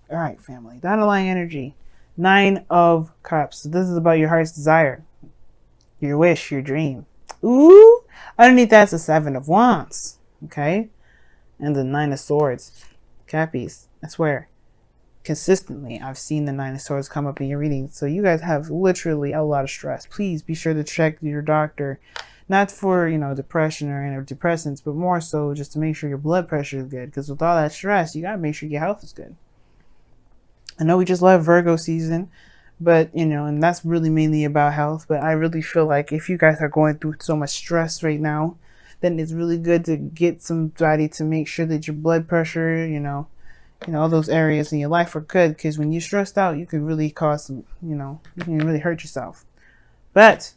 All right, family. The underlying energy. 9 of Cups. So this is about your heart's desire, your wish, your dream. Ooh. Underneath that's the 7 of Wands. Okay. And the 9 of Swords. Cappies. I swear. Consistently, I've seen the 9 of Swords come up in your readings. So you guys have literally a lot of stress. Please be sure to check your doctor. Not for, depression or antidepressants, but more so just to make sure your blood pressure is good. Because with all that stress, you got to make sure your health is good. I know we just left Virgo season, but, and that's really mainly about health. But I really feel like if you guys are going through so much stress right now, then it's really good to get somebody to make sure that your blood pressure, all those areas in your life are good. Because when you're stressed out, you can really cause some, you can really hurt yourself. But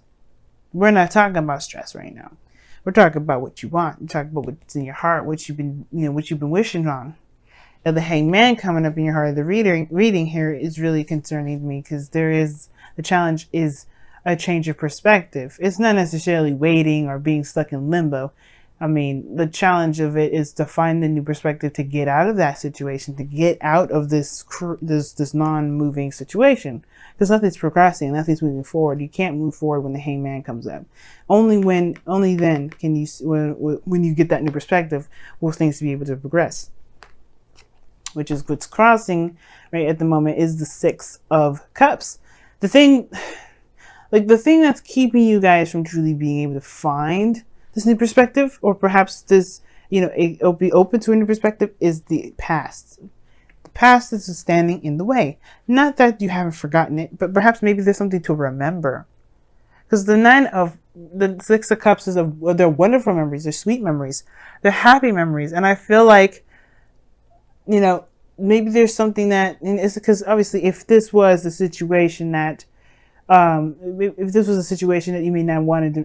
we're not talking about stress right now. We're talking about what you want. We're talking about what's in your heart, what you've been wishing on. And the Hangman coming up in your heart, the reading here is really concerning me because the challenge is a change of perspective. It's not necessarily waiting or being stuck in limbo. I mean, the challenge of it is to find the new perspective to get out of that situation, to get out of this non-moving situation. Because nothing's progressing, nothing's moving forward. You can't move forward when the Hangman comes up. Only then can you, when you get that new perspective, will things be able to progress. Which is what's crossing right at the moment is the 6 of Cups. The thing that's keeping you guys from truly being able to find this new perspective, or perhaps this, it'll be open to a new perspective, is the past. The past is standing in the way. Not that you haven't forgotten it, but perhaps maybe there's something to remember. Because the 6 of Cups is they're wonderful memories, they're sweet memories, they're happy memories, and I feel like, maybe there's something that, and it's because obviously if this was the situation that, if this was a situation that you may not wanted to,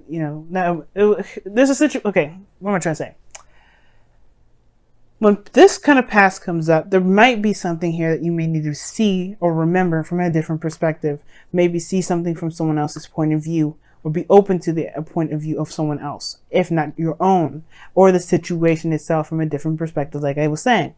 there's a situation, okay, what am I trying to say? When this kind of past comes up, there might be something here that you may need to see or remember from a different perspective. Maybe see something from someone else's point of view, or be open to the point of view of someone else, if not your own, or the situation itself from a different perspective, like I was saying.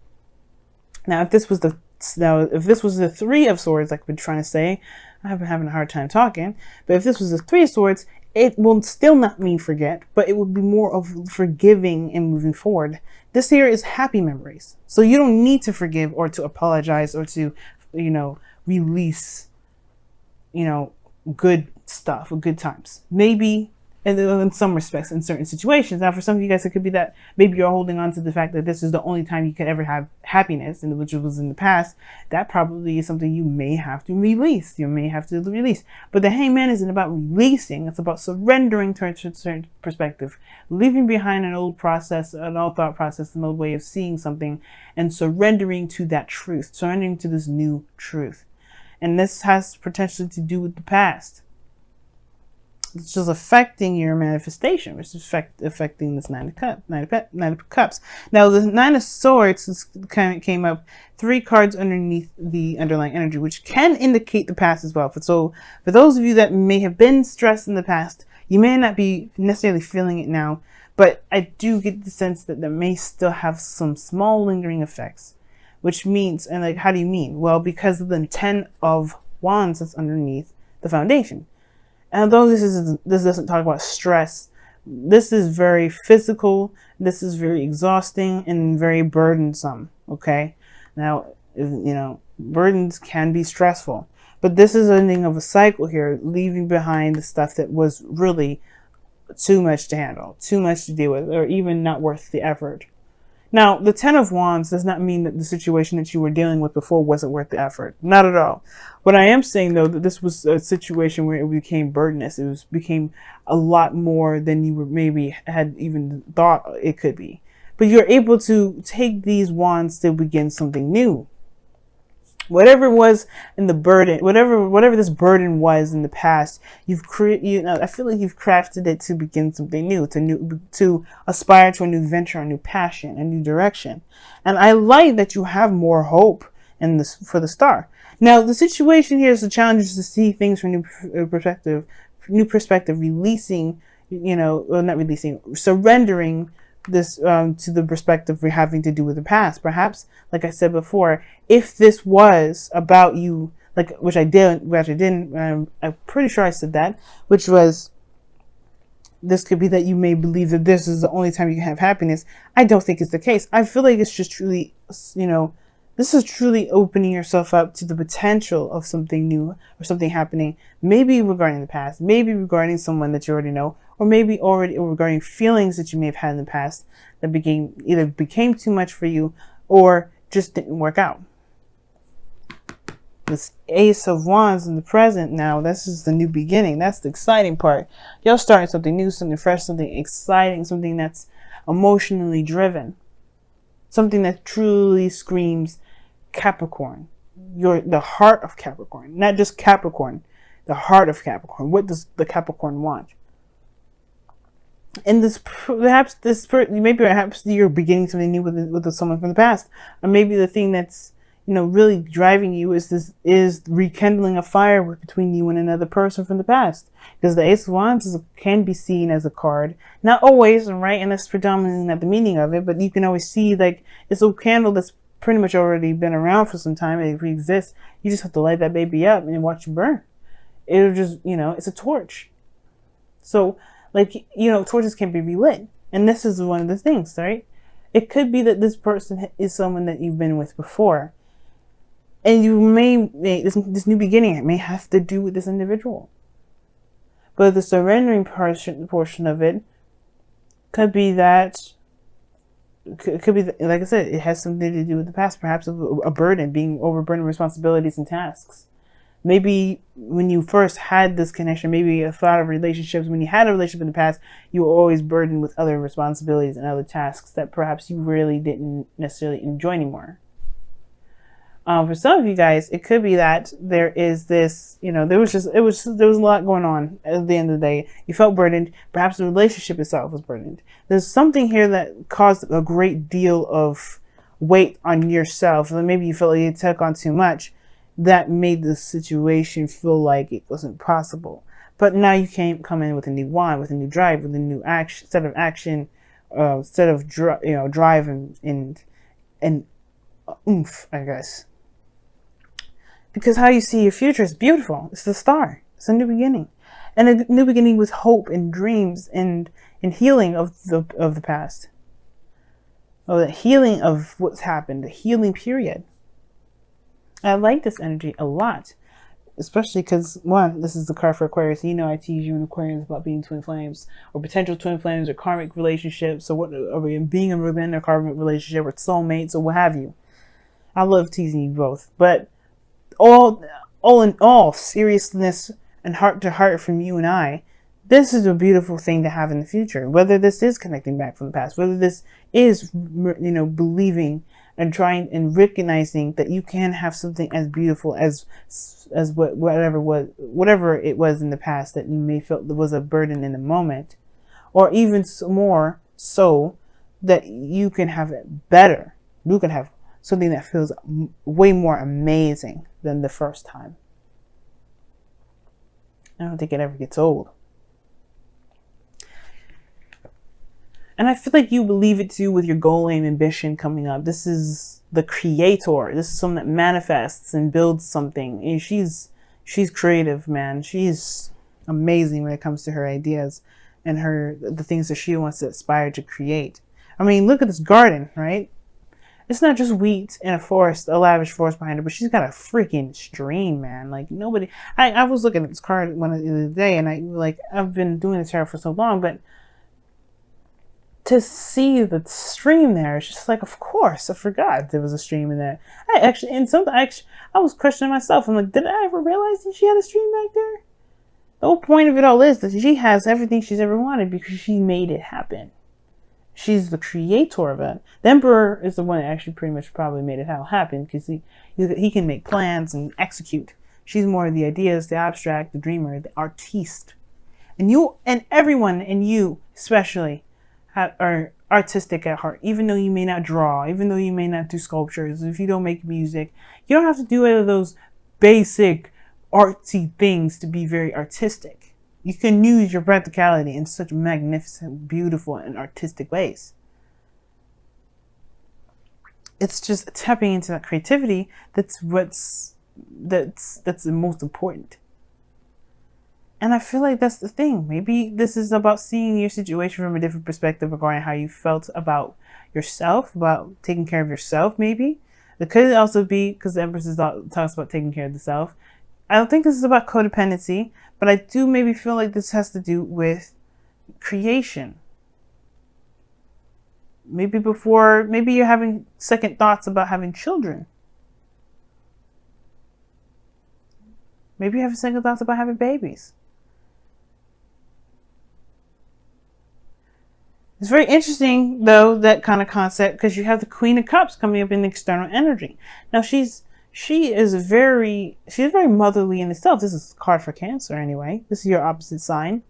Now, if this was the 3 of Swords, like I've been trying to say, I've been having a hard time talking, but if this was the 3 of Swords, it will still not mean forget, but it would be more of forgiving and moving forward. This here is happy memories. So you don't need to forgive or to apologize or to, release, good stuff or good times. Maybe in some respects, in certain situations. Now, for some of you guys, it could be that maybe you're holding on to the fact that this is the only time you could ever have happiness, and which was in the past. That probably is something you may have to release. You may have to release. But the Hangman isn't about releasing. It's about surrendering to a certain perspective, leaving behind an old process, an old thought process, an old way of seeing something, and surrendering to that truth, surrendering to this new truth. And this has potentially to do with the past. It's just affecting your manifestation, which is affecting this 9 of Cups. Now, the 9 of Swords kind of came up 3 cards underneath the underlying energy, which can indicate the past as well. So, for those of you that may have been stressed in the past, you may not be necessarily feeling it now, but I do get the sense that there may still have some small lingering effects, which means, and like, how do you mean? Well, because of the 10 of Wands that's underneath the foundation. And although this doesn't talk about stress, this is very physical, this is very exhausting and very burdensome, okay? Now, burdens can be stressful, but this is ending of a cycle here, leaving behind the stuff that was really too much to handle, too much to deal with, or even not worth the effort. Now, the 10 of Wands does not mean that the situation that you were dealing with before wasn't worth the effort. Not at all. What I am saying, though, that this was a situation where it became burdenous. It became a lot more than you maybe had even thought it could be. But you're able to take these wands to begin something new. Whatever it was in the burden, whatever this burden was in the past, I feel like you've crafted it to begin something new, to aspire to a new venture, a new passion, a new direction. And I like that you have more hope in this for the star. Now, the situation here is the challenge is to see things from new perspective, releasing, not releasing, surrendering this to the perspective we're having to do with the past. Perhaps, like I said before, if this was about you, like which I didn't, I'm pretty sure I said that, which was, this could be that you may believe that this is the only time you can have happiness. I don't think it's the case. I feel like it's just truly, this is truly opening yourself up to the potential of something new or something happening, maybe regarding the past, maybe regarding someone that you already know, or maybe already regarding feelings that you may have had in the past that became too much for you or just didn't work out. This Ace of Wands in the present now, this is the new beginning. That's the exciting part. You're starting something new, something fresh, something exciting, something that's emotionally driven. Something that truly screams Capricorn. You're the heart of Capricorn. Not just Capricorn, the heart of Capricorn. What does the Capricorn want? And perhaps you're beginning something new with someone from the past. Or maybe the thing that's really driving you is rekindling a fire between you and another person from the past. Because the Ace of Wands can be seen as a card. Not always, right? And that's predominantly not the meaning of it, but you can always see, like, it's a candle that's pretty much already been around for some time. It exists. You just have to light that baby up and watch it burn. It'll just, it's a torch. So, like, torches can be relit. And this is one of the things, right? It could be that this person is someone that you've been with before. And you may, this new beginning, it may have to do with this individual. But the surrendering portion of it could be that, like I said, it has something to do with the past, perhaps a burden, being overburdened with responsibilities and tasks. Maybe when you first had this connection, maybe a thought of relationships, when you had a relationship in the past, you were always burdened with other responsibilities and other tasks that perhaps you really didn't necessarily enjoy anymore. For some of you guys, it could be that there is this, there was a lot going on at the end of the day. You felt burdened. Perhaps the relationship itself was burdened. There's something here that caused a great deal of weight on yourself. And maybe you felt like you took on too much. That made the situation feel like it wasn't possible. But now you can come in with a new wand, with a new drive, with a new set of action, drive and oomph, I guess. Because how you see your future is beautiful. It's the star. It's a new beginning. And a new beginning with hope and dreams and healing of the past. Or the healing of what's happened. The healing period. I like this energy a lot. Especially because, one, this is the card for Aquarius. I tease you in Aquarius about being twin flames. Or potential twin flames or karmic relationships. Or being within a karmic relationship or soulmates or what have you. I love teasing you both. But all in all, seriousness and heart to heart from you and I, this is a beautiful thing to have in the future. Whether this is connecting back from the past, whether this is, believing and trying and recognizing that you can have something as beautiful as whatever it was in the past that you may feel was a burden in the moment, or even more so that you can have it better. You can have something that feels way more amazing than the first time. I don't think it ever gets old. And I feel like you believe it too with your goal, aim, ambition coming up. This is the creator. This is someone that manifests and builds something. And she's creative, man. She's amazing when it comes to her ideas and the things that she wants to aspire to create. I mean, look at this garden, right? It's not just wheat and a lavish forest behind her, but she's got a freaking stream, man. Like, nobody... I was looking at this card the other day, and I've been doing this tarot for so long, but to see the stream there, it's just like, of course, I forgot there was a stream in there. I was questioning myself. I'm like, did I ever realize that she had a stream back there? The whole point of it all is that she has everything she's ever wanted because she made it happen. She's the creator of it. The Emperor is the one that actually pretty much probably made it happen because he can make plans and execute. She's more of the ideas, the abstract, the dreamer, the artiste. And you and everyone, and you especially, are artistic at heart. Even though you may not draw, even though you may not do sculptures, if you don't make music, you don't have to do any of those basic artsy things to be very artistic. You can use your practicality in such magnificent, beautiful, and artistic ways. it's just tapping into that creativity that's the most important. And I feel like that's the thing. Maybe this is about seeing your situation from a different perspective regarding how you felt about yourself, about taking care of yourself, maybe. It could also be, because the Empress talks about taking care of the self. I don't think this is about codependency, but I do maybe feel like this has to do with creation. Maybe you're having second thoughts about having children. Maybe you have second thoughts about having babies. It's very interesting, though, that kind of concept, because you have the Queen of Cups coming up in the external energy. Now, she is very motherly in itself. This is a card for Cancer, anyway. This is your opposite sign.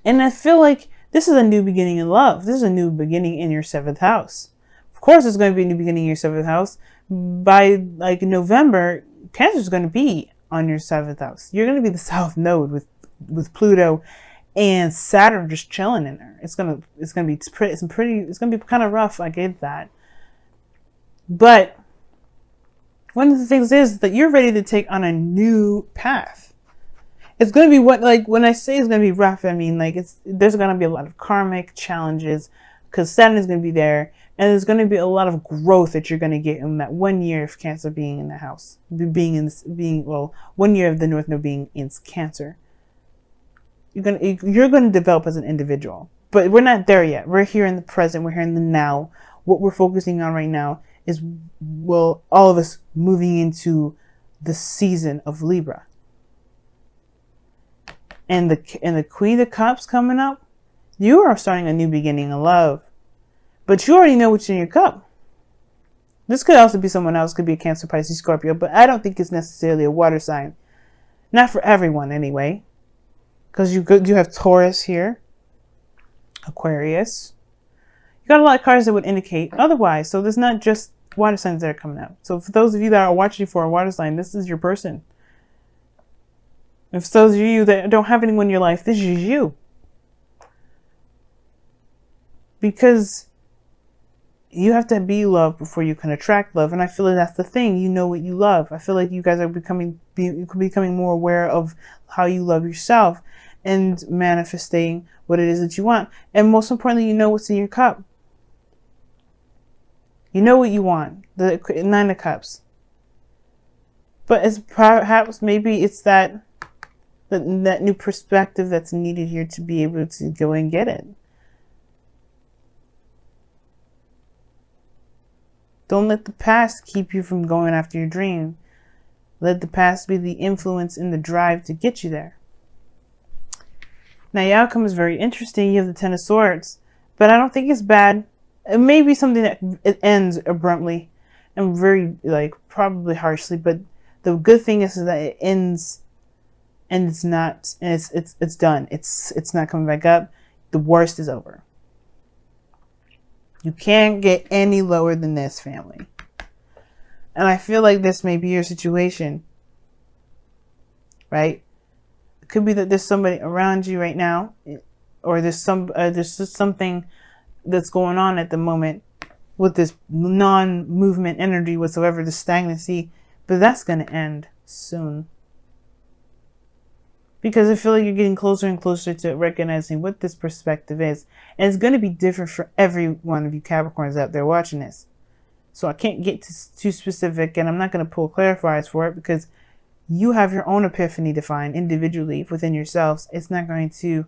And I feel like this is a new beginning in love. This is a new beginning in your 7th house. Of course, it's going to be a new beginning in your 7th house. By, like, November, Cancer is going to be on your 7th house. You're going to be the South Node with Pluto and Saturn just chilling in there. It's gonna be kind of rough. I get that, but one of the things is that you're ready to take on a new path. It's gonna be when I say it's gonna be rough, I mean like there's gonna be a lot of karmic challenges because Saturn is gonna be there, and there's gonna be a lot of growth that you're gonna get in that 1 year of Cancer being in the house, 1 year of the North Node being in Cancer. You're gonna develop as an individual, but we're not there yet. We're here in the present. We're here in the now. What we're focusing on right now is, all of us moving into the season of Libra, and the Queen of Cups coming up. You are starting a new beginning of love, but you already know what's in your cup. This could also be someone else. Could be a Cancer, Pisces, Scorpio, but I don't think it's necessarily a water sign. Not for everyone, anyway. Because you have Taurus here, Aquarius. You got a lot of cards that would indicate otherwise. So there's not just water signs that are coming out. So for those of you that are watching for a water sign, this is your person. If those of you that don't have anyone in your life, this is you. Because you have to be loved before you can attract love. And I feel like that's the thing. You know what you love. I feel like you guys are becoming more aware of how you love yourself and manifesting what it is that you want. And most importantly, you know what's in your cup. You know what you want. The 9 of Cups. But it's perhaps maybe it's that new perspective that's needed here to be able to go and get it. Don't let the past keep you from going after your dream. Let the past be the influence and the drive to get you there. Now, your outcome is very interesting. You have the 10 of Swords, but I don't think it's bad. It may be something that it ends abruptly and very, probably harshly, but the good thing is that it ends and it's not, and it's done. It's not coming back up. The worst is over. You can't get any lower than this, family. And I feel like this may be your situation, right? It could be that there's somebody around you right now, or there's just something that's going on at the moment with this non-movement energy whatsoever, the stagnancy, but that's going to end soon. Because I feel like you're getting closer and closer to recognizing what this perspective is. And it's going to be different for every one of you Capricorns out there watching this. So I can't get too specific, and I'm not going to pull clarifiers for it because you have your own epiphany to find individually within yourselves. It's not going to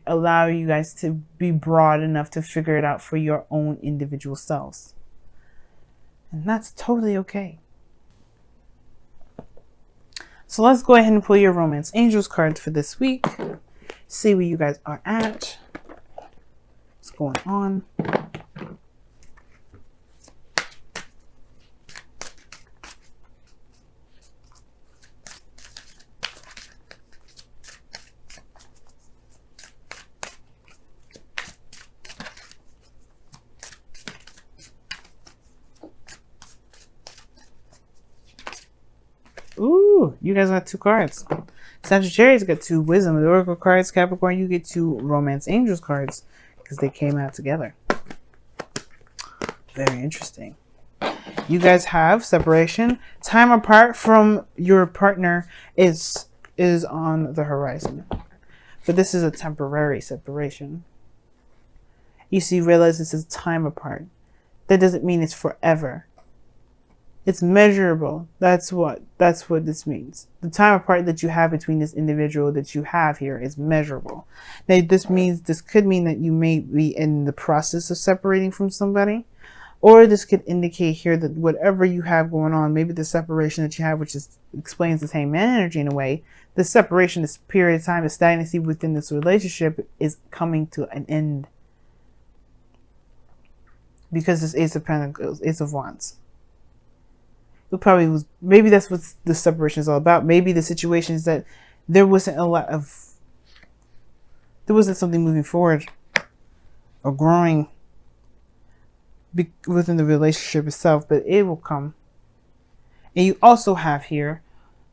allow you guys to be broad enough to figure it out for your own individual selves. And that's totally okay. So let's go ahead and pull your Romance Angels cards for this week. See where you guys are at. What's going on? Ooh, you guys got 2 cards. Sagittarius got 2 Wisdom and Oracle cards. Capricorn, you get 2 Romance Angels cards because they came out together. Very interesting. You guys have separation. Time apart from your partner is on the horizon. But this is a temporary separation. You see, realize this is time apart. That doesn't mean it's forever. It's measurable. That's what this means. The time apart that you have between this individual that you have here is measurable. Now, this could mean that you may be in the process of separating from somebody, or this could indicate here that whatever you have going on, maybe the separation that you have, which explains the same energy in a way, the separation, this period of time, the stagnancy within this relationship is coming to an end. Because this Ace of Pentacles, Ace of Wands. It probably was, maybe that's what the separation is all about. Maybe the situation is that there wasn't something moving forward or growing within the relationship itself, but it will come. And you also have here,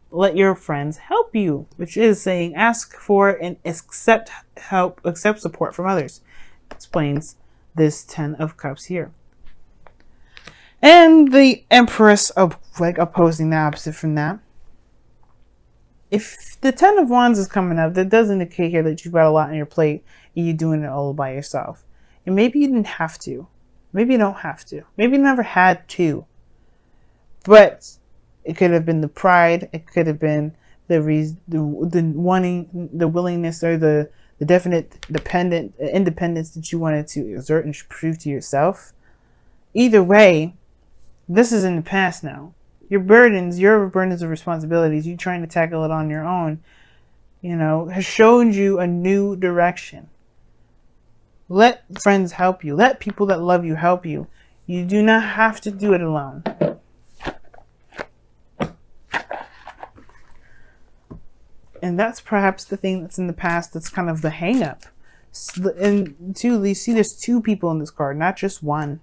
let your friends help you, which is saying ask for and accept help, accept support from others. Explains this 10 of Cups here. And the Empress of opposing the opposite from that. If the 10 of Wands is coming up, that does indicate here that you've got a lot on your plate and you're doing it all by yourself. And maybe you didn't have to. Maybe you don't have to. Maybe you never had to. But it could have been the pride. It could have been the wanting, the willingness, or the definite independence that you wanted to exert and prove to yourself. Either way, this is in the past now. Your burdens of responsibilities, you trying to tackle it on your own, has shown you a new direction. Let friends help you. Let people that love you help you. You do not have to do it alone. And that's perhaps the thing that's in the past that's kind of the hang-up. And two, you see there's two people in this card, not just one.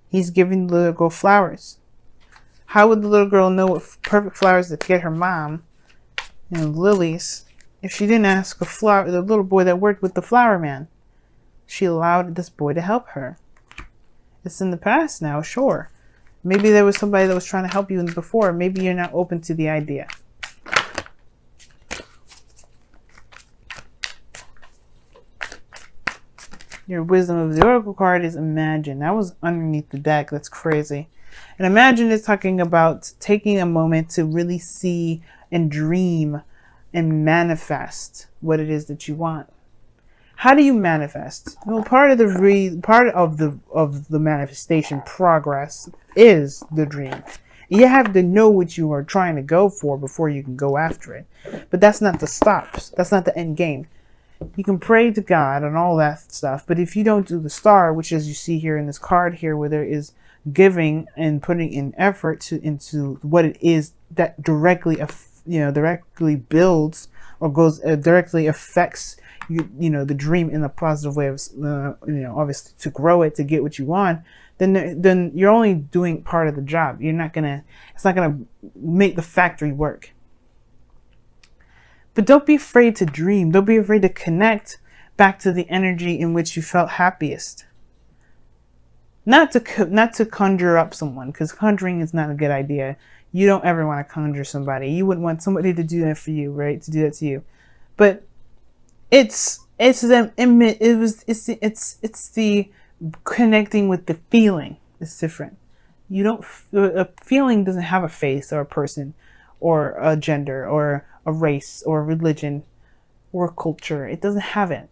He's giving the little girl flowers. How would the little girl know what perfect flowers to get her mom, lilies, if she didn't ask the little boy that worked with the flower man? She allowed this boy to help her. It's in the past now, sure. Maybe there was somebody that was trying to help you before. Maybe you're not open to the idea. Your wisdom of the Oracle card is imagine. That was underneath the deck. That's crazy. And imagine is talking about taking a moment to really see and dream and manifest what it is that you want. How do you manifest? Well, part of the manifestation progress is the dream. You have to know what you are trying to go for before you can go after it. But that's not the stops. That's not the end game. You can pray to God and all that stuff, but if you don't do the star, which as you see here in this card here, where there is giving and putting in effort into what it is that directly builds or goes directly affects the dream in a positive way of obviously to grow it, to get what you want, then you're only doing part of the job. It's not gonna make the factory work. But don't be afraid to dream. Don't be afraid to connect back to the energy in which you felt happiest. Not to conjure up someone, because conjuring is not a good idea. You don't ever want to conjure somebody. You wouldn't want somebody to do that for you, right? To do that to you. But it's the connecting with the feeling. It's different. A feeling doesn't have a face or a person or a gender or a race or a religion or a culture. It doesn't have it.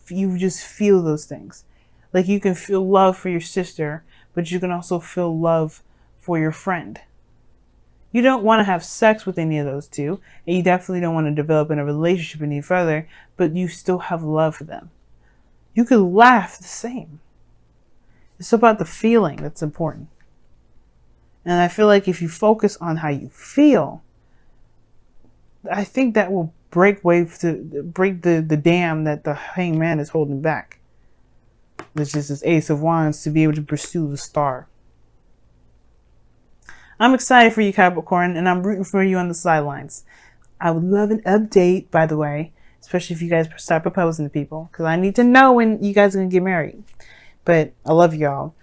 You just feel those things. Like you can feel love for your sister, but you can also feel love for your friend. You don't want to have sex with any of those two, and you definitely don't want to develop in a relationship any further, but you still have love for them. You could laugh the same. It's about the feeling that's important. And I feel like if you focus on how you feel, I think that will break the dam that the Hanged Man is holding back. Which is this Ace of Wands, to be able to pursue the star. I'm excited for you, Capricorn, and I'm rooting for you on the sidelines. I would love an update, by the way, especially if you guys start proposing to people, because I need to know when you guys are going to get married. But I love y'all.